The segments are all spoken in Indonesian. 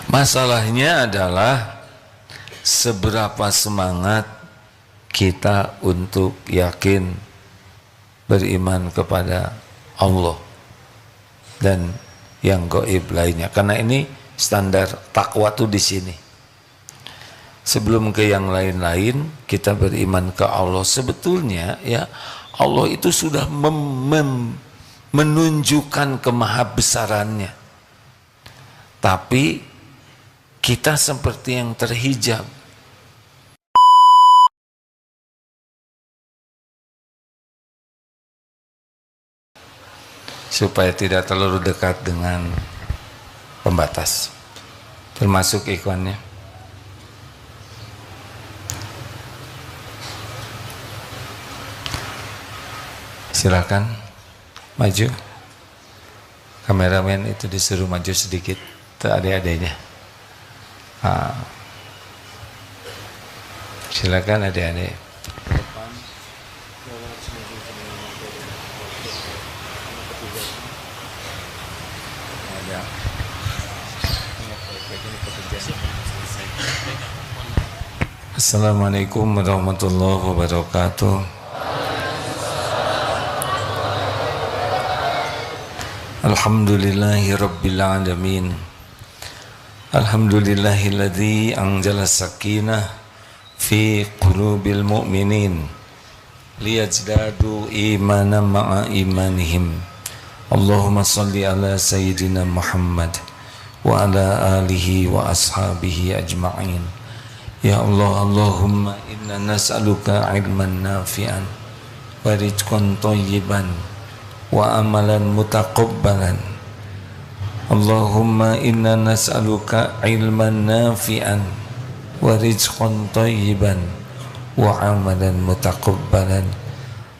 Masalahnya adalah seberapa semangat kita untuk yakin beriman kepada Allah dan yang gaib lainnya. Karena ini standar takwa tuh di sini. Sebelum ke yang lain-lain, kita beriman ke Allah. Sebetulnya ya Allah itu sudah menunjukkan kemahabesarannya. Tapi kita seperti yang terhijab. Supaya tidak terlalu dekat dengan pembatas. Termasuk ikhwannya. Silakan maju. Kameramen itu disuruh maju sedikit. Itu adik-adiknya. Silakan adik-adik. Assalamualaikum warahmatullahi wabarakatuh. Alhamdulillahi rabbil alamin. Alhamdulillahilladzi anzala sakinah fi qulubil mu'minin liyazdadu imanan ma'a imanihim. Allahumma salli ala sayyidina Muhammad wa ala alihi wa ashabihi ajma'in. Ya Allah, Allahumma inna nas'aluka ilman nafi'an wa rizqan thayyiban wa amalan mutaqabbalan. Allahumma inna nas'aluka ilman nafi'an wa rizqan thayyiban wa amalan mutaqabbalan.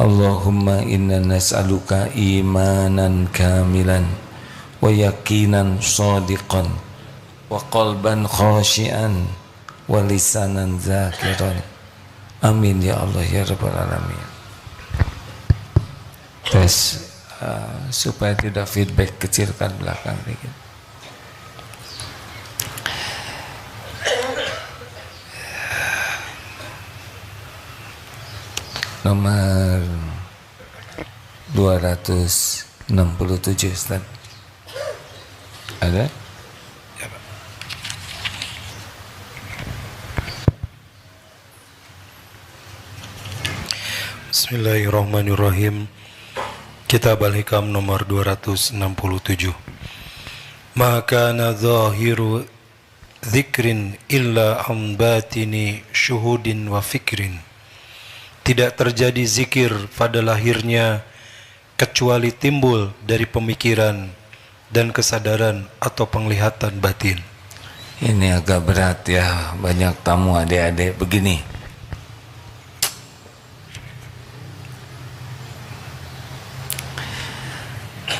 Allahumma inna nas'aluka imanan kamilan wa yaqinan shadiqan wa qalban khashian wa lisanan zakiran. Amin ya Allah ya rabbal alamin. Tes supaya tidak feedback, kecilkan belakang dikit. Nomor 267 Ustaz. Ada? Ya, Pak. Bismillahirrahmanirrahim. Kitab Al-Hikam nomor 267. Maka zahiru dzikrin illa am batini syuhudin wa fikrin. Tidak terjadi zikir pada lahirnya kecuali timbul dari pemikiran dan kesadaran atau penglihatan batin. Ini agak berat ya, banyak tamu adik-adik begini.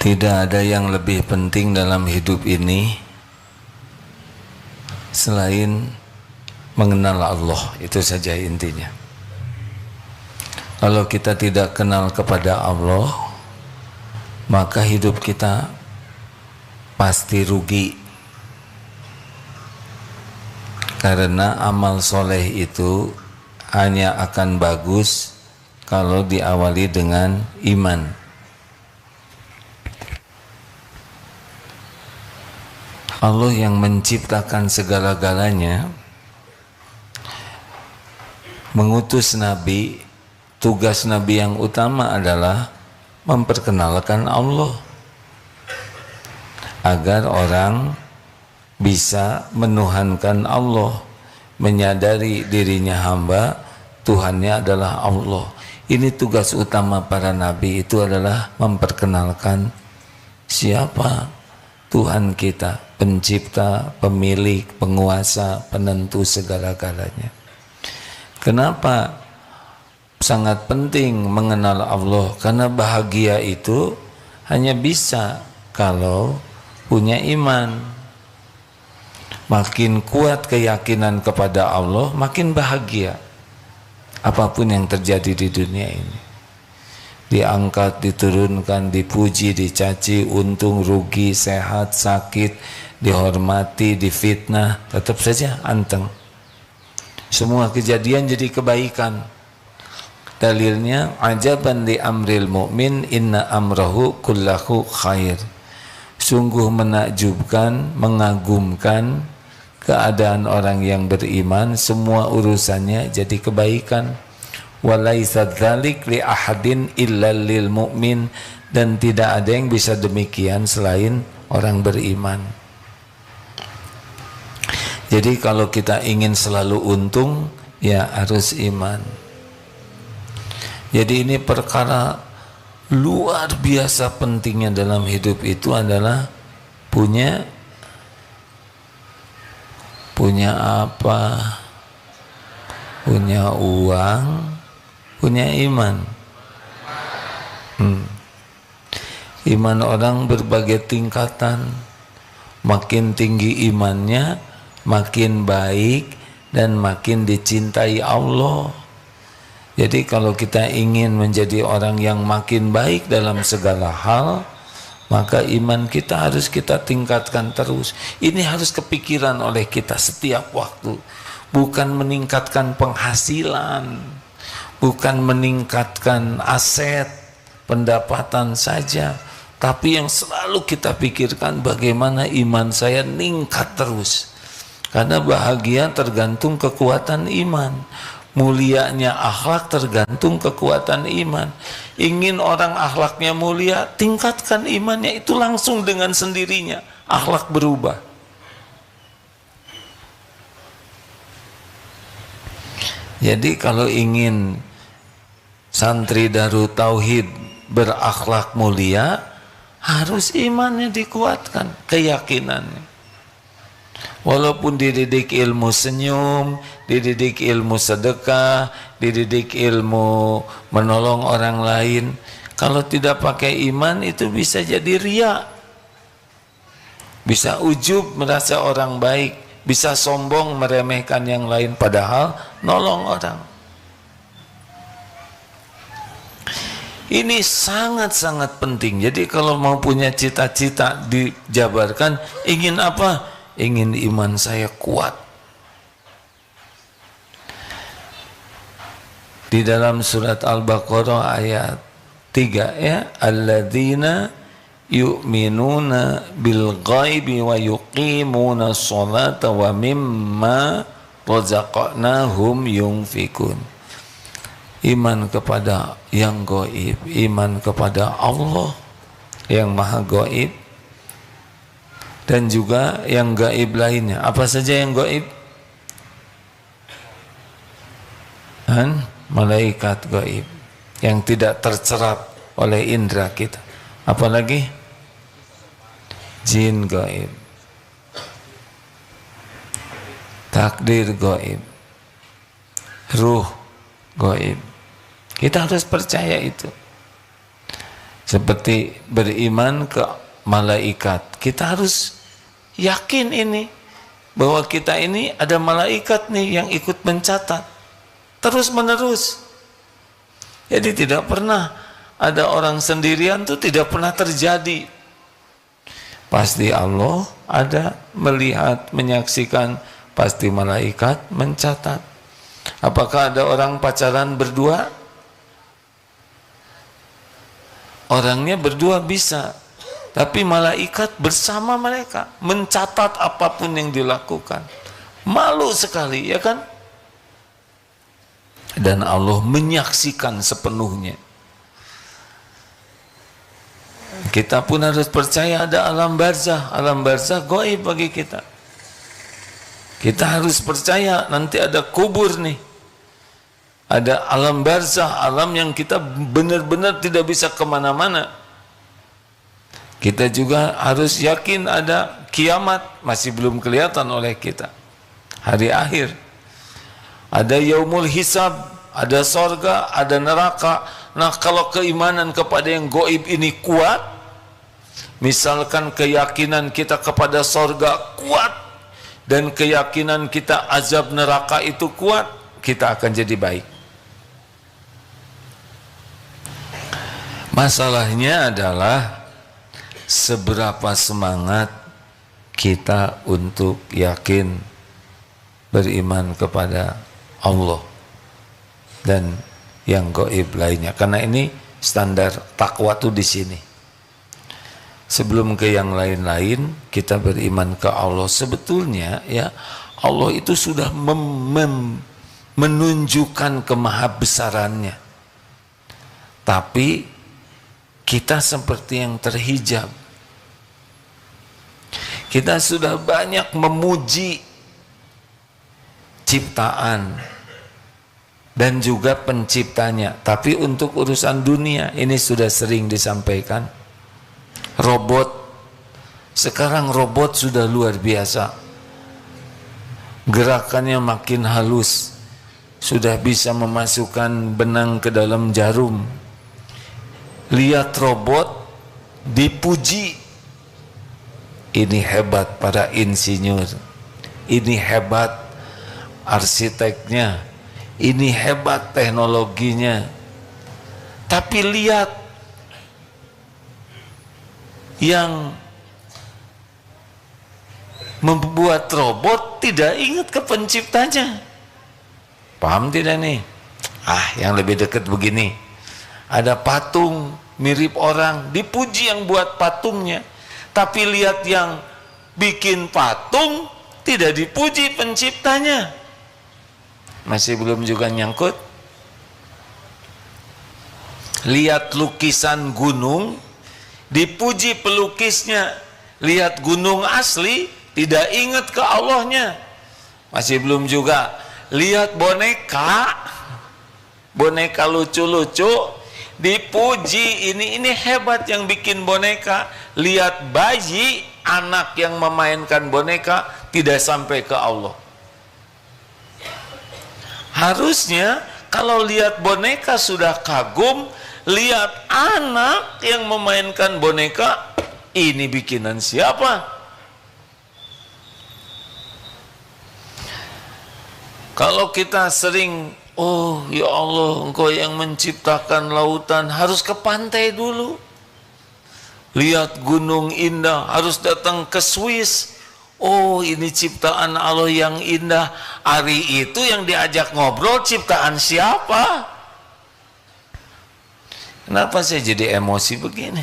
Tidak ada yang lebih penting dalam hidup ini selain mengenal Allah, itu saja intinya. Kalau kita tidak kenal kepada Allah, maka hidup kita pasti rugi. Karena amal soleh itu hanya akan bagus kalau diawali dengan iman. Allah yang menciptakan segala-galanya mengutus Nabi. Tugas Nabi yang utama adalah memperkenalkan Allah agar orang bisa menuhankan Allah, menyadari dirinya hamba, Tuhannya adalah Allah. Ini tugas utama para Nabi, itu adalah memperkenalkan siapa Tuhan kita, pencipta, pemilik, penguasa, penentu segala-galanya. Kenapa sangat penting mengenal Allah? Karena bahagia itu hanya bisa kalau punya iman. Makin kuat keyakinan kepada Allah, makin bahagia apapun yang terjadi di dunia ini. diangkat, diturunkan, dipuji, dicaci, untung, rugi, sehat, sakit, dihormati, difitnah, tetap saja anteng. Semua kejadian jadi kebaikan. Dalilnya, ajaban li amril mu'min inna amrahu kullahu khair. Sungguh menakjubkan, mengagumkan keadaan orang yang beriman, semua urusannya jadi kebaikan. Walaisa dzalik li ahadin illa lil mu'min, dan tidak ada yang bisa demikian selain orang beriman. Jadi kalau kita ingin selalu untung, ya harus iman. Jadi ini perkara luar biasa pentingnya dalam hidup itu adalah punya apa? Punya uang, punya iman. Iman orang berbagai tingkatan. Makin tinggi imannya, makin baik dan makin dicintai Allah. Jadi kalau kita ingin menjadi orang yang makin baik dalam segala hal, maka iman kita harus kita tingkatkan terus. Ini harus kepikiran oleh kita setiap waktu. Bukan meningkatkan penghasilan, bukan meningkatkan aset, pendapatan saja, tapi yang selalu kita pikirkan bagaimana iman saya meningkat terus. Karena bahagia tergantung kekuatan iman, mulianya akhlak tergantung kekuatan iman. Ingin orang akhlaknya mulia, tingkatkan imannya, itu langsung dengan sendirinya akhlak berubah. Jadi kalau ingin santri Darut Tauhid berakhlak mulia, harus imannya dikuatkan, keyakinannya. Walaupun dididik ilmu senyum, dididik ilmu sedekah, dididik ilmu menolong orang lain, kalau tidak pakai iman itu bisa jadi riya, bisa ujub merasa orang baik, bisa sombong meremehkan yang lain padahal nolong orang. Ini sangat-sangat penting. Jadi kalau mau punya cita-cita dijabarkan, ingin apa? Ingin iman saya kuat. Di dalam surat Al-Baqarah ayat 3 ya, alladzina yu'minuna bil ghaibi wa yuqimuna sholata wa mimma razaqnahum yunfikun. Iman kepada yang gaib, iman kepada Allah yang maha gaib, dan juga yang gaib lainnya. Apa saja yang gaib? Malaikat gaib yang tidak tercerap oleh indera kita. Apalagi jin gaib, takdir gaib, ruh gaib. Kita harus percaya itu. Seperti beriman ke malaikat, kita harus yakin ini, bahwa kita ini ada malaikat nih yang ikut mencatat terus menerus. Jadi tidak pernah ada orang sendirian, tuh tidak pernah terjadi. Pasti Allah ada melihat, menyaksikan, pasti malaikat mencatat. Apakah ada orang pacaran berdua? Orangnya berdua bisa, tapi malaikat bersama mereka mencatat apapun yang dilakukan. Malu sekali, ya kan? Dan Allah menyaksikan sepenuhnya. Kita pun harus percaya ada alam barzah. Alam barzah gaib bagi kita. Kita harus percaya nanti ada kubur nih. Ada alam barzah, alam yang kita benar-benar tidak bisa kemana-mana. Kita juga harus yakin ada kiamat, masih belum kelihatan oleh kita. Hari akhir. Ada yaumul hisab, ada sorga, ada neraka. Nah, kalau keimanan kepada yang gaib ini kuat, misalkan keyakinan kita kepada sorga kuat, dan keyakinan kita azab neraka itu kuat, kita akan jadi baik. Masalahnya adalah seberapa semangat kita untuk yakin beriman kepada Allah dan yang gaib lainnya. Karena ini standar takwa tuh di sini. Sebelum ke yang lain-lain, kita beriman ke Allah. Sebetulnya ya Allah itu sudah menunjukkan kemahabesarannya. Tapi kita seperti yang terhijab. Kita sudah banyak memuji ciptaan dan juga penciptanya, tapi untuk urusan dunia ini sudah sering disampaikan. Robot, sekarang robot sudah luar biasa, gerakannya makin halus, sudah bisa memasukkan benang ke dalam jarum. Lihat robot dipuji, ini hebat para insinyur, ini hebat arsiteknya, ini hebat teknologinya. Tapi lihat yang membuat robot tidak ingat ke penciptanya. Paham tidak nih? Yang lebih dekat begini, ada patung mirip orang, dipuji yang buat patungnya, tapi lihat yang bikin patung tidak dipuji penciptanya. Masih belum juga nyangkut. Lihat lukisan gunung, dipuji pelukisnya. Lihat gunung asli, tidak ingat ke Allahnya. Masih belum juga. Lihat boneka lucu-lucu, dipuji, ini hebat yang bikin boneka. Lihat bayi, anak yang memainkan boneka, tidak sampai ke Allah. Harusnya kalau lihat boneka sudah kagum, lihat anak yang memainkan boneka, ini bikinan siapa? Kalau kita sering, oh ya Allah, Engkau yang menciptakan lautan, harus ke pantai dulu. Lihat gunung indah, harus datang ke Swiss. Oh, ini ciptaan Allah yang indah. Hari itu yang diajak ngobrol ciptaan siapa? Kenapa saya jadi emosi begini?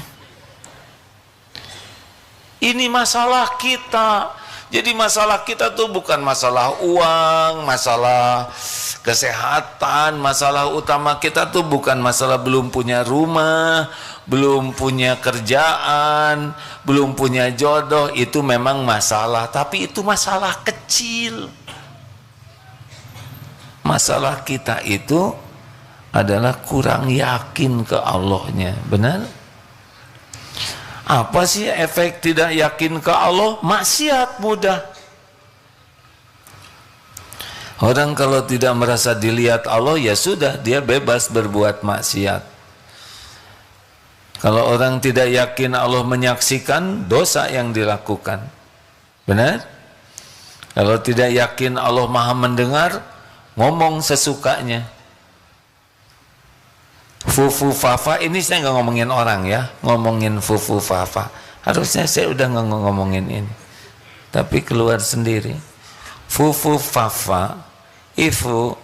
Ini masalah kita. Jadi masalah kita tuh bukan masalah uang, masalah kesehatan. Masalah utama kita tuh bukan masalah belum punya rumah, belum punya kerjaan, belum punya jodoh. Itu memang masalah, tapi itu masalah kecil. Masalah kita itu adalah kurang yakin ke Allahnya. Benar? Apa sih efek tidak yakin ke Allah? Maksiat mudah. Orang kalau tidak merasa dilihat Allah, ya sudah, dia bebas berbuat maksiat. Kalau orang tidak yakin Allah menyaksikan, dosa yang dilakukan. Benar? Kalau tidak yakin Allah Maha mendengar, ngomong sesukanya. Fufu fafa, ini saya nggak ngomongin orang ya, ngomongin fufu fafa. Harusnya saya udah nggak ngomongin ini, tapi keluar sendiri. Fufu fafa, itu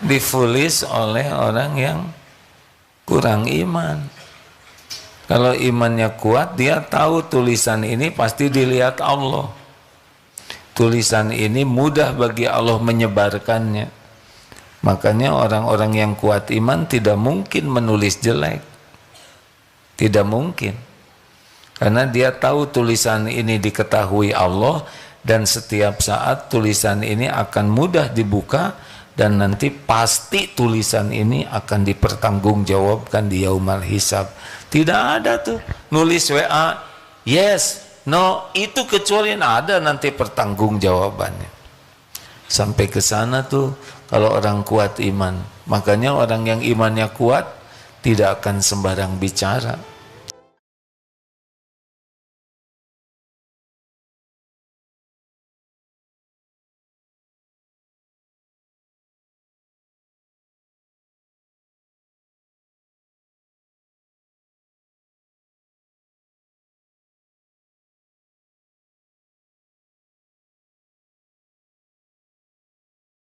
ditulis oleh orang yang kurang iman. Kalau imannya kuat, dia tahu tulisan ini pasti dilihat Allah. Tulisan ini mudah bagi Allah menyebarkannya. Makanya orang-orang yang kuat iman tidak mungkin menulis jelek. Tidak mungkin. Karena dia tahu tulisan ini diketahui Allah, dan setiap saat tulisan ini akan mudah dibuka, dan nanti pasti tulisan ini akan dipertanggungjawabkan di yaumal hisab. Tidak ada tuh nulis WA yes, no, itu kecuali ada nanti pertanggungjawabannya. Sampai ke sana tuh kalau orang kuat iman. Makanya orang yang imannya kuat tidak akan sembarang bicara.